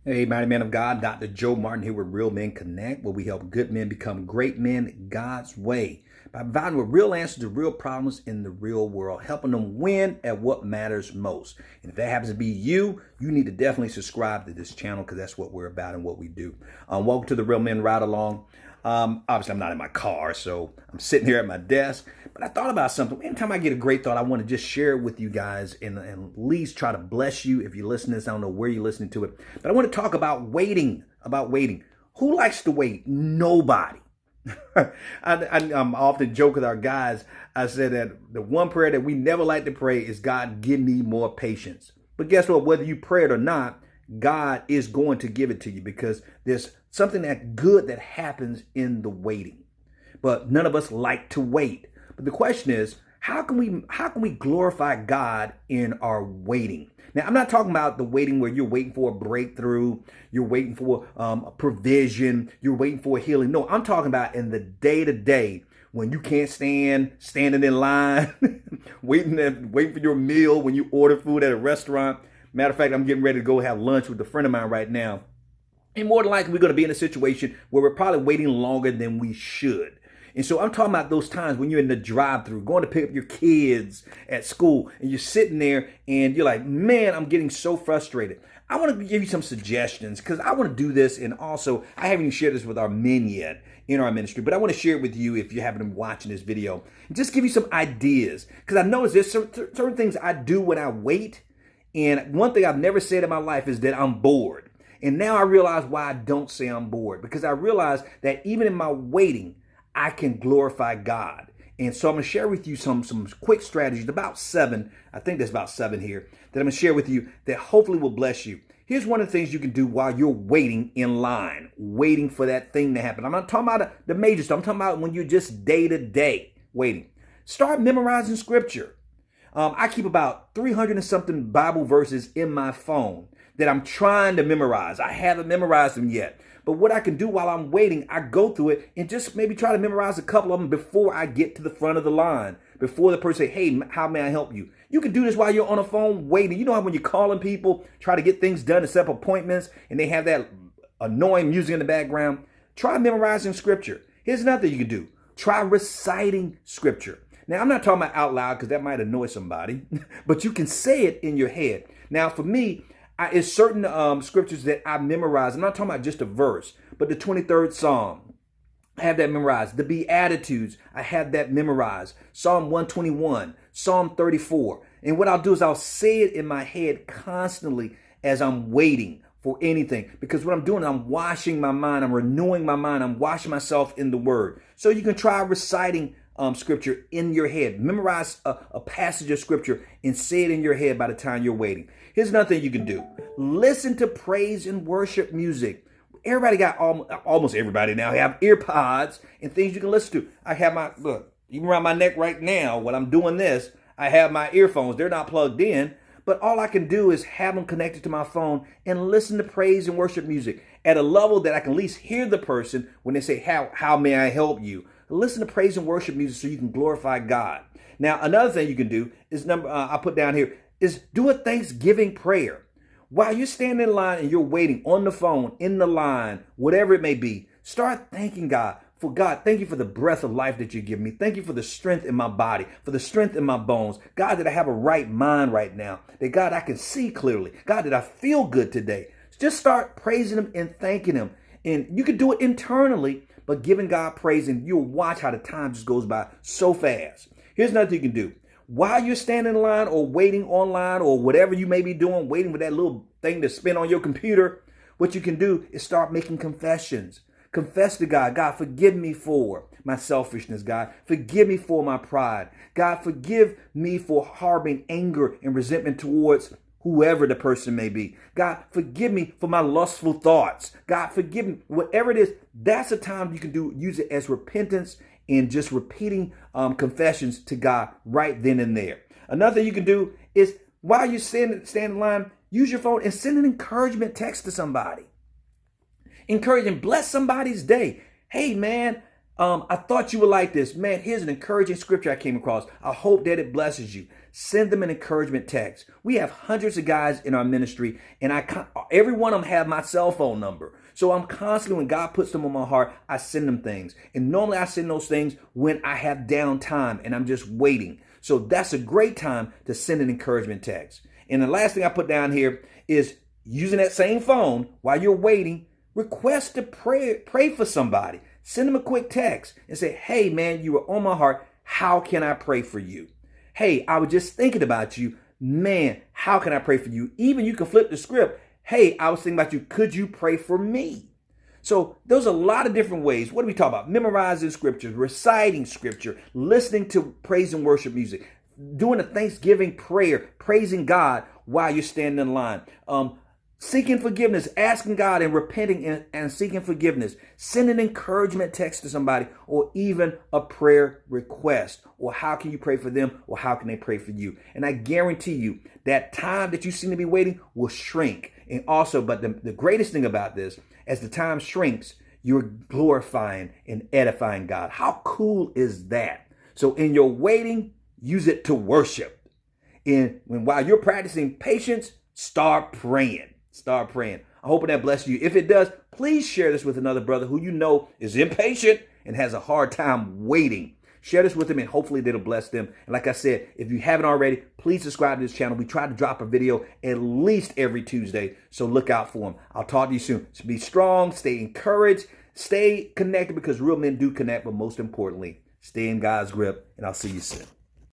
Hey, mighty man of God, Dr. Joe Martin here with Real Men Connect, where we help good men become great men God's way by providing with real answers to real problems in the real world, helping them win at what matters most. And if that happens to be you, you need to definitely subscribe to this channel because that's what we're about and what we do. Welcome to the Real Men Ride Along. Obviously, I'm not in my car, so I'm sitting here at my desk. But I thought about something. Anytime I get a great thought, I want to just share it with you guys and at least try to bless you. If you listen to this, I don't know where you're listening to it. But I want to talk about waiting, Who likes to wait? Nobody. I'm often joke with our guys. I said that the one prayer that we never like to pray is, God, give me more patience. But guess what? Whether you pray it or not, God is going to give it to you because there's something that good that happens in the waiting. But none of us like to wait. But the question is, how can we glorify God in our waiting? Now, I'm not talking about the waiting where you're waiting for a breakthrough, you're waiting for a provision, you're waiting for a healing. No, I'm talking about in the day-to-day when you can't standing in line, waiting for your meal when you order food at a restaurant. Matter of fact, I'm getting ready to go have lunch with a friend of mine right now. And more than likely, we're going to be in a situation where we're probably waiting longer than we should. And so I'm talking about those times when you're in the drive-thru, going to pick up your kids at school, and you're sitting there and you're like, man, I'm getting so frustrated. I want to give you some suggestions because I want to do this. And also, I haven't even shared this with our men yet in our ministry, but I want to share it with you if you haven't been watching this video and just give you some ideas. Because I know there's certain things I do when I wait. And one thing I've never said in my life is that I'm bored. And now I realize why I don't say I'm bored, because I realize that even in my waiting, I can glorify God. And so I'm going to share with you some quick strategies, about 7. I think there's about 7 here that I'm going to share with you that hopefully will bless you. Here's one of the things you can do while you're waiting in line, waiting for that thing to happen. I'm not talking about the major stuff. I'm talking about when you're just day to day waiting. Start memorizing scripture. I keep about 300 and something Bible verses in my phone that I'm trying to memorize. I haven't memorized them yet. But what I can do while I'm waiting, I go through it and just maybe try to memorize a couple of them before I get to the front of the line, before the person say, hey, how may I help you? You can do this while you're on the phone waiting. You know how when you're calling people, try to get things done and set up appointments, and they have that annoying music in the background? Try memorizing scripture. Here's another thing you can do. Try reciting scripture. Now, I'm not talking about out loud because that might annoy somebody, but you can say it in your head. Now, for me, it's certain scriptures that I memorize. I'm not talking about just a verse, but the 23rd Psalm, I have that memorized. The Beatitudes, I have that memorized. Psalm 121, Psalm 34. And what I'll do is I'll say it in my head constantly as I'm waiting for anything. Because what I'm doing, I'm washing my mind. I'm renewing my mind. I'm washing myself in the word. So you can try reciting scripture in your head. Memorize a passage of scripture and say it in your head by the time you're waiting. Here's another thing you can do. Listen to praise and worship music. Everybody got, almost everybody now have ear pods and things you can listen to. I have my, look, even around my neck right now, when I'm doing this, I have my earphones. They're not plugged in, but all I can do is have them connected to my phone and listen to praise and worship music at a level that I can at least hear the person when they say, how may I help you? Listen to praise and worship music so you can glorify God. Now, another thing you can do is I put down here is do a Thanksgiving prayer. While you're standing in line and you're waiting on the phone, in the line, whatever it may be, start thanking God. For God, thank you for the breath of life that you give me. Thank you for the strength in my body, for the strength in my bones. God, that I have a right mind right now. That God, I can see clearly. God, that I feel good today. Just start praising him and thanking him. And you can do it internally, but giving God praise, and you'll watch how the time just goes by so fast. Here's another thing you can do. While you're standing in line or waiting online or whatever you may be doing, waiting for that little thing to spin on your computer, what you can do is start making confessions. Confess to God. God, forgive me for my selfishness, God. Forgive me for my pride. God, forgive me for harboring anger and resentment towards whoever the person may be. God, forgive me for my lustful thoughts. God, forgive me. Whatever it is, that's a time you can use it as repentance and just repeating confessions to God right then and there. Another thing you can do is while you're standing in line, use your phone and send an encouragement text to somebody. Encourage and bless somebody's day. Hey, man, I thought you would like this. Man, here's an encouraging scripture I came across. I hope that it blesses you. send them an encouragement text. We have hundreds of guys in our ministry, and every one of them have my cell phone number. So I'm constantly, when God puts them on my heart, I send them things. And normally I send those things when I have downtime and I'm just waiting. So that's a great time to send an encouragement text. And the last thing I put down here is using that same phone while you're waiting, request to pray for somebody. Send them a quick text and say, hey man, you were on my heart. How can I pray for you? Hey, I was just thinking about you. Man, how can I pray for you? Even you can flip the script. Hey, I was thinking about you. Could you pray for me? So there's a lot of different ways. What do we talk about? Memorizing scripture, reciting scripture, listening to praise and worship music, doing a Thanksgiving prayer, praising God while you're standing in line. Seeking forgiveness, asking God and repenting and seeking forgiveness, send an encouragement text to somebody, or even a prayer request, or how can you pray for them, or how can they pray for you? And I guarantee you that time that you seem to be waiting will shrink. And also, but the greatest thing about this, as the time shrinks, you're glorifying and edifying God. How cool is that? So in your waiting, use it to worship. While you're practicing patience, start praying. Start praying. I'm hoping that blesses you. If it does, please share this with another brother who you know is impatient and has a hard time waiting. Share this with them and hopefully that'll bless them. And like I said, if you haven't already, please subscribe to this channel. We try to drop a video at least every Tuesday, so look out for them. I'll talk to you soon. So be strong, stay encouraged, stay connected, because real men do connect, but most importantly, stay in God's grip, and I'll see you soon.